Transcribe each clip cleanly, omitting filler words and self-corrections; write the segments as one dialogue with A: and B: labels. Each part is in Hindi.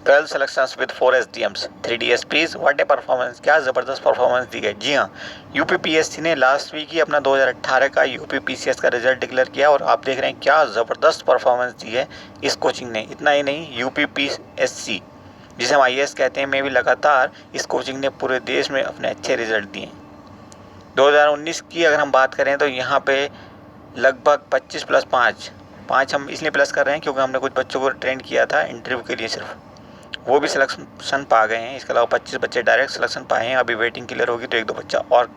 A: 12 selections with 4 SDMs, 3 DSPs, what A performance, क्या ज़बरदस्त परफॉर्मेंस दी गई। जी हाँ, यूपीपीएससी ने लास्ट वीक ही अपना 2018 का यूपीपीसीएस का रिजल्ट डिक्लेयर किया और आप देख रहे हैं क्या ज़बरदस्त परफॉर्मेंस दी है इस कोचिंग ने। इतना ही नहीं, यूपीपीएससी जिसे हम IAS कहते हैं में भी लगातार इस कोचिंग ने पूरे देश में अपने अच्छे रिजल्ट दिए। 2019 की अगर हम बात करें तो यहाँ पे लगभग 25 प्लस 5 हम इसलिए प्लस कर रहे हैं क्योंकि हमने कुछ बच्चों को ट्रेन किया था इंटरव्यू के लिए, सिर्फ वो भी सिलेक्शन पा गए हैं। इसके अलावा 25 बच्चे डायरेक्ट सिलेक्शन पाए हैं। अभी वेटिंग क्लियर होगी तो 1-2 बच्चा और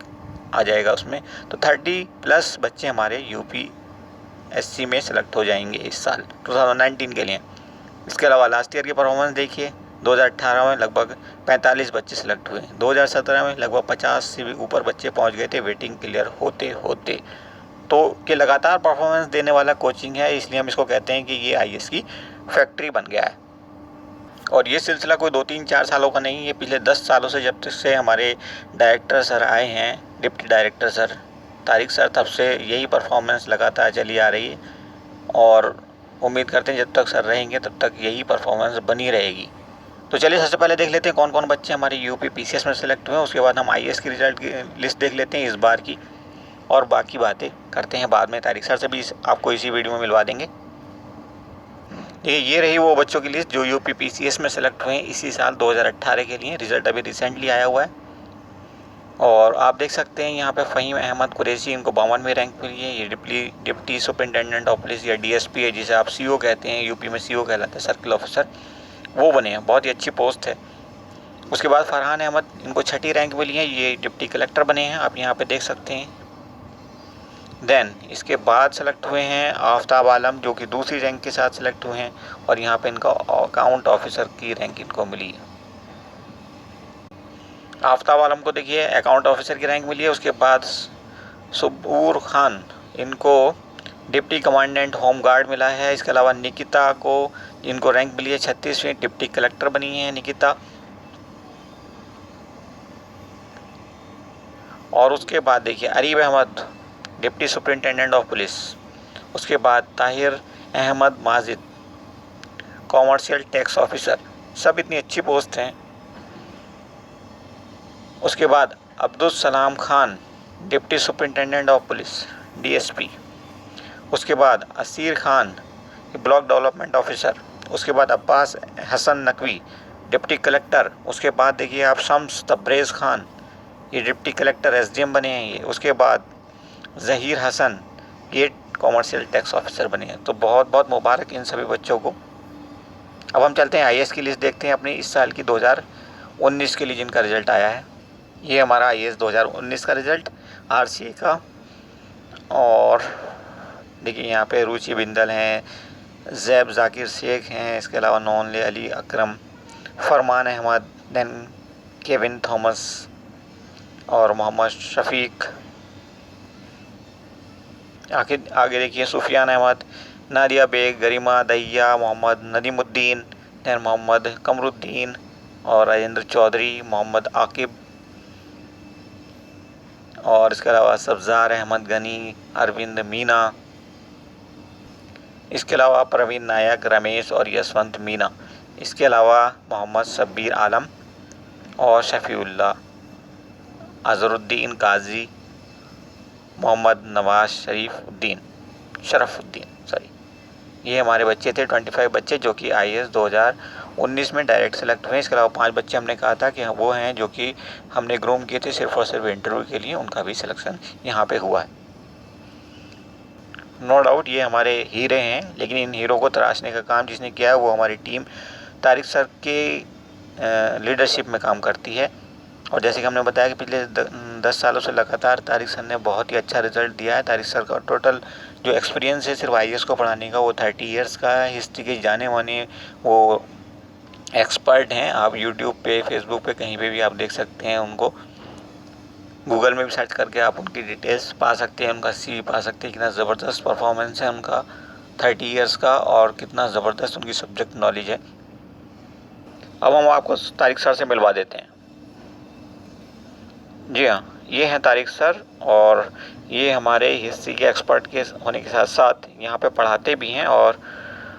A: आ जाएगा उसमें, तो 30 प्लस बच्चे हमारे यूपीएससी में सेलेक्ट हो जाएंगे इस साल 2019 के लिए। इसके अलावा लास्ट ईयर की परफॉर्मेंस देखिए, 2018 में लगभग 45 बच्चे सेलेक्ट हुए, 2017 में लगभग 50 से भी ऊपर बच्चे पहुंच गए थे वेटिंग क्लियर होते होते। तो ये लगातार परफॉर्मेंस देने वाला कोचिंग है, इसलिए हम इसको कहते हैं कि ये IAS की फैक्ट्री बन गया है। और ये सिलसिला कोई 2-3-4 सालों का नहीं, ये पिछले 10 सालों से जब तक से हमारे डायरेक्टर सर आए हैं, deputy director sir Tariq sir, तब से यही परफॉर्मेंस लगातार चली आ रही है और उम्मीद करते हैं जब तक सर रहेंगे तब तक यही परफॉर्मेंस बनी रहेगी। तो चलिए सबसे पहले देख लेते हैं कौन कौन बच्चे हमारे यूपीपीसीएस में सेलेक्ट हुए हैं, उसके बाद हम IAS की रिजल्ट की लिस्ट देख लेते हैं इस बार की, और बाकी बातें करते हैं बाद में। तारिक सर से भी आपको इसी वीडियो में मिलवा देंगे। ये रही वो बच्चों की लिस्ट जो यूपीपीसीएस में सेलेक्ट हुए हैं इसी साल 2018 के लिए। रिजल्ट अभी रिसेंटली आया हुआ है और आप देख सकते हैं यहाँ पे फ़हीम अहमद कुरैशी, इनको 52वीं रैंक मिली है। ये डिप्टी सुपरिटेंडेंट ऑफ पुलिस या DSP है, जिसे आप CO कहते हैं, यूपी में CO कहलाता है, सर्किल ऑफिसर, वो बने हैं। बहुत ही अच्छी पोस्ट है। उसके बाद फरहान अहमद, इनको 6ठी रैंक मिली है, ये डिप्टी कलेक्टर बने हैं, आप यहाँ पे देख सकते हैं। देन इसके बाद सेलेक्ट हुए हैं आफ्ताब आलम, जो कि दूसरी रैंक के साथ सेलेक्ट हुए हैं और यहाँ पे इनका अकाउंट ऑफिसर की रैंक इनको मिली है। आफ्ताब आलम को देखिए अकाउंट ऑफिसर की रैंक मिली है। उसके बाद सुबूर खान, इनको डिप्टी कमांडेंट होम गार्ड मिला है। इसके अलावा निकिता को, इनको रैंक मिली है 36वीं, डिप्टी कलेक्टर बनी है निकिता। और उसके बाद देखिए Arib Ahmad, deputy superintendent of police. उसके बाद Tahir Ahmad Majid, commercial tax officer. सब इतनी अच्छी पोस्ट हैं। उसके बाद Abdul Salam Khan, deputy superintendent of police DSP। उसके बाद Asir Khan, block development officer. उसके बाद अब्बास हसन नकवी, डिप्टी कलेक्टर। उसके बाद देखिए आप शम्स तब्रेज़ खान, ये डिप्टी कलेक्टर SDM बने हैं ये। उसके बाद ज़हीर हसन, ये कॉमर्शियल टैक्स ऑफिसर बने हैं। तो बहुत बहुत मुबारक इन सभी बच्चों को। अब हम चलते हैं IAS की लिस्ट देखते हैं अपनी इस साल की 2019 के लिए जिनका रिज़ल्ट आया है। ये हमारा IAS 2019 का रिज़ल्ट RCA का। और देखिए यहाँ पे रुचि बिंदल हैं, जैब जाकिर शेख हैं, इसके अलावा नौनले अली अकरम, फरमान अहमद, देन केविन थॉमस और मोहम्मद शफीक। आगे देखिए सुफियान अहमद, नादिया बेग, गरिमा दहिया, मोहम्मद नदीमुद्दीन, देन मोहम्मद कमरुद्दीन और राजेंद्र चौधरी, मोहम्मद आकिब, और इसके अलावा सब्ज़ार अहमद गनी, अरविंद मीना, इसके अलावा प्रवीण नायक, रमेश और यशवंत मीना। इसके अलावा मोहम्मद शब्बीर आलम और शफ़ीउल्लाह, अज़रुद्दीन काजी, मोहम्मद नवाज शरफ़ुद्दीन सॉरी। ये हमारे बच्चे थे 25 बच्चे जो कि IAS 2019 में डायरेक्ट सेलेक्ट हुए। इसके अलावा 5 बच्चे हमने कहा था कि वो हैं जो कि हमने ग्रूम किए थे सिर्फ और सिर्फ इंटरव्यू के लिए, उनका भी सिलेक्शन यहाँ पे हुआ है। नो डाउट ये हमारे हीरे हैं, लेकिन इन हीरो को तराशने का काम जिसने किया है वो हमारी टीम तारिक सर के लीडरशिप में काम करती है। और जैसे कि हमने बताया कि पिछले 10 सालों से लगातार तारिक सर ने बहुत ही अच्छा रिज़ल्ट दिया है। तारिक सर का टोटल जो एक्सपीरियंस है सिर्फ IAS को पढ़ाने का वो 30 इयर्स का है। हिस्ट्री के जाने माने वो एक्सपर्ट हैं। आप यूट्यूब पे, फेसबुक पे, कहीं पे भी आप देख सकते हैं उनको। गूगल में भी सर्च करके आप उनकी डिटेल्स पा सकते हैं, उनका CV पा सकते हैं। कितना ज़बरदस्त परफॉर्मेंस है उनका 30 इयर्स का और कितना ज़बरदस्त उनकी सब्जेक्ट नॉलेज है। अब हम आपको तारिक सर से मिलवा देते हैं। जी हाँ, ये हैं तारिक सर और ये हमारे हिस्ट्री के एक्सपर्ट के होने के साथ साथ यहाँ पे पढ़ाते भी हैं और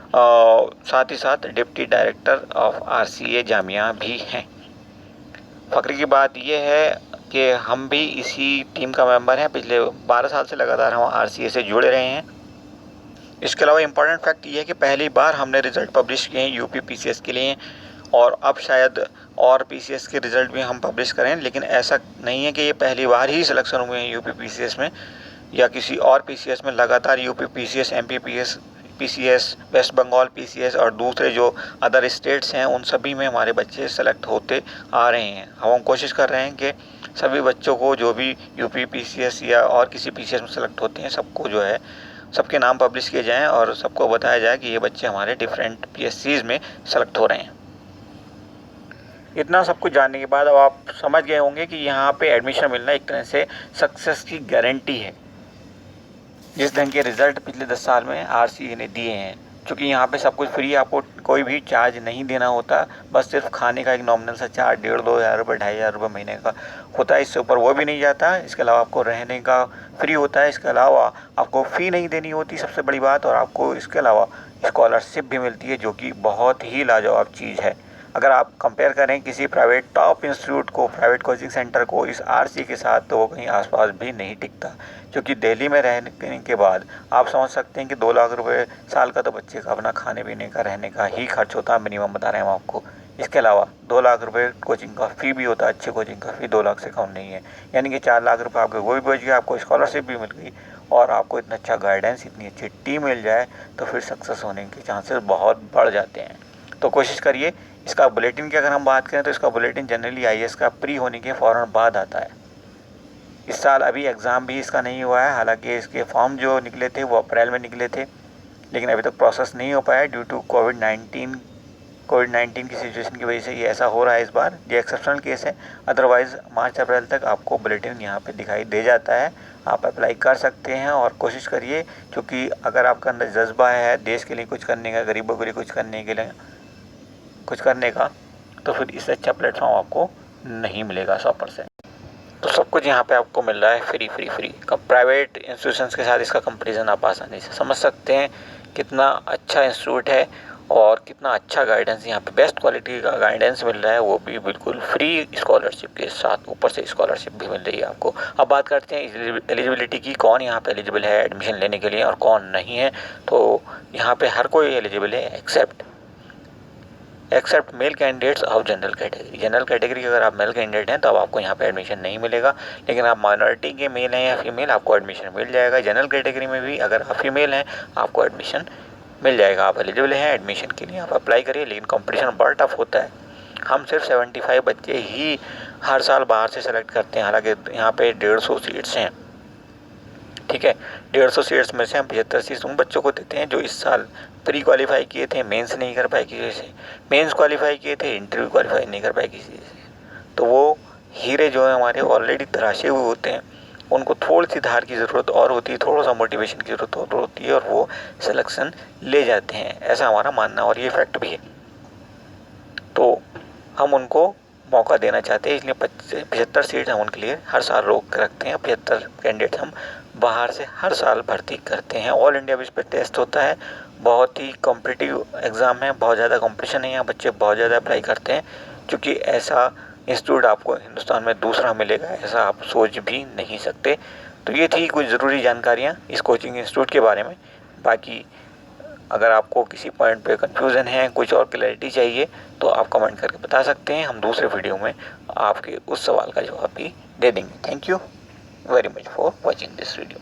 A: साथ ही साथ deputy director of RCA Jamia भी हैं। फ़ख्र की बात यह है कि हम भी इसी टीम का मेंबर हैं। पिछले 12 साल से लगातार हम RCA से जुड़े रहे हैं। इसके अलावा इम्पॉर्टेंट फैक्ट ये है कि पहली बार हमने रिज़ल्ट पब्लिश किए हैं UP PCS के लिए, और अब शायद और PCS के रिज़ल्ट भी हम पब्लिश करें, लेकिन ऐसा नहीं है कि ये पहली बार ही सिलेक्शन हुए हैं UP PCS में या किसी और PCS में। लगातार UP PCS, MP PCS, West Bengal PCS और दूसरे जो अदर स्टेट्स हैं उन सभी में हमारे बच्चे सेलेक्ट होते आ रहे हैं। हम कोशिश कर रहे हैं कि सभी बच्चों को जो भी UP PCS या और किसी PCS में सेलेक्ट होते हैं सबको जो है सबके नाम पब्लिश किए जाएं और सबको बताया जाए कि ये बच्चे हमारे डिफरेंट PSCs में सेलेक्ट हो रहे हैं। इतना सब कुछ जानने के बाद अब आप समझ गए होंगे कि यहाँ पे एडमिशन मिलना एक तरह से सक्सेस की गारंटी है। जिस ढंग के रिज़ल्ट पिछले 10 साल में RCA ने दिए हैं, क्योंकि यहाँ पे सब कुछ फ्री, आपको कोई भी चार्ज नहीं देना होता, बस सिर्फ खाने का एक नॉमिनल सा चार्ज 1,500-2,000 रुपये 2,500 रुपये महीने का होता है। इससे ऊपर वो भी नहीं जाता। इसके अलावा आपको रहने का फ्री होता है। इसके अलावा आपको फ़ी नहीं देनी होती, सबसे बड़ी बात, और आपको इसके अलावा स्कॉलरशिप भी मिलती है, जो कि बहुत ही लाजवाब चीज़ है। अगर आप कंपेयर करें किसी प्राइवेट टॉप इंस्टीट्यूट को, प्राइवेट कोचिंग सेंटर को इस RCA के साथ, तो वो कहीं आसपास भी नहीं टिकता। क्योंकि दिल्ली में रहने के बाद आप समझ सकते हैं कि 2 लाख रुपए साल का तो बच्चे का अपना खाने पीने का रहने का ही खर्च होता है, मिनिमम बता रहे हैं हम आपको। इसके अलावा 2 लाख रुपए कोचिंग का फ़ी भी होता है। अच्छी कोचिंग का फ़ी 2 लाख से कम नहीं है, यानी कि 4 लाख रुपये आपके वो भी बच गया, आपको स्कॉलरशिप भी मिल गई और आपको इतना अच्छा गाइडेंस, इतनी अच्छी टीम मिल जाए तो फिर सक्सेस होने के चांसेस बहुत बढ़ जाते हैं। तो कोशिश करिए। इसका बुलेटिन की अगर हम बात करें तो इसका बुलेटिन जनरली IAS का प्री होने के फ़ौरन बाद आता है। इस साल अभी एग्ज़ाम भी इसका नहीं हुआ है, हालांकि इसके फॉर्म जो निकले थे वो अप्रैल में निकले थे, लेकिन अभी तक प्रोसेस नहीं हो पाया ड्यू टू कोविड-19 की सिचुएशन की वजह से ये ऐसा हो रहा है इस बार। ये एक्सेप्शनल केस है। अदरवाइज़ मार्च अप्रैल तक आपको बुलेटिन यहाँ पे दिखाई दे जाता है। आप अप्लाई कर सकते हैं और कोशिश करिए, क्योंकि अगर आपका अंदर जज्बा है देश के लिए कुछ करने का, गरीबों के लिए कुछ करने का, तो फिर इससे अच्छा प्लेटफॉर्म आपको नहीं मिलेगा 100%। तो सब कुछ यहाँ पे आपको मिल रहा है फ्री। प्राइवेट इंस्टीट्यूशंस के साथ इसका कंपैरिजन आप आसानी से समझ सकते हैं कितना अच्छा इंस्टीट्यूट है और कितना अच्छा गाइडेंस यहाँ पे, बेस्ट क्वालिटी का गाइडेंस मिल रहा है, वो भी बिल्कुल फ्री स्कॉलरशिप के साथ। ऊपर से स्कॉलरशिप भी मिल रही है आपको। अब बात करते हैं एलिजिबिलिटी की, कौन यहाँ पे एलिजिबल है एडमिशन लेने के लिए और कौन नहीं है। तो यहाँ पे हर कोई एलिजिबल है except male candidates of general category के अगर आप मेल कैंडिडेट हैं तो अब आपको यहाँ पे एडमिशन नहीं मिलेगा, लेकिन आप माइनॉरिटी के मेल हैं या फीमेल, आपको एडमिशन मिल जाएगा। जनरल कैटेगरी में भी अगर आप फीमेल हैं आपको एडमिशन मिल जाएगा। आप एलिजिबल हैं एडमिशन के लिए, आप अप्लाई करिए, लेकिन कंपटीशन बड़ा टफ होता है। हम सिर्फ 75 बच्चे ही हर साल बाहर से सेलेक्ट करते हैं, हालांकि यहाँ पे 150 सीट्स हैं, ठीक है। 150 सीट्स में से हम 75 सीट्स उन बच्चों को देते हैं जो इस साल प्री क्वालिफाई किए थे, मेंस नहीं कर पाए किसी से, मेंस क्वालिफाई किए थे, इंटरव्यू क्वालिफाई नहीं कर पाए किसी से। तो वो हीरे जो हैं हमारे ऑलरेडी तराशे हुए होते हैं, उनको थोड़ी सी धार की ज़रूरत और होती है, थोड़ा सा मोटिवेशन की ज़रूरत और होती है, और वो सिलेक्शन ले जाते हैं, ऐसा हमारा मानना है और ये फैक्ट भी है। तो हम उनको मौका देना चाहते हैं, इसलिए 75 सीट हम उनके लिए हर साल रोक के रखते हैं। 75 कैंडिडेट हम बाहर से हर साल भर्ती करते हैं। ऑल इंडिया बेस पे टेस्ट होता है, बहुत ही कॉम्पिटिटिव एग्ज़ाम है, बहुत ज़्यादा कंपटीशन है, यहाँ बच्चे बहुत ज़्यादा अप्लाई करते हैं, क्योंकि ऐसा इंस्टीट्यूट आपको हिंदुस्तान में दूसरा मिलेगा ऐसा आप सोच भी नहीं सकते। तो ये थी कुछ ज़रूरी जानकारियाँ इस कोचिंग इंस्टीट्यूट के बारे में। बाकी अगर आपको किसी पॉइंट पे कंफ्यूजन है, कुछ और क्लैरिटी चाहिए, तो आप कमेंट करके बता सकते हैं। हम दूसरे वीडियो में आपके उस सवाल का जवाब भी दे देंगे। Thank you very much for watching this video.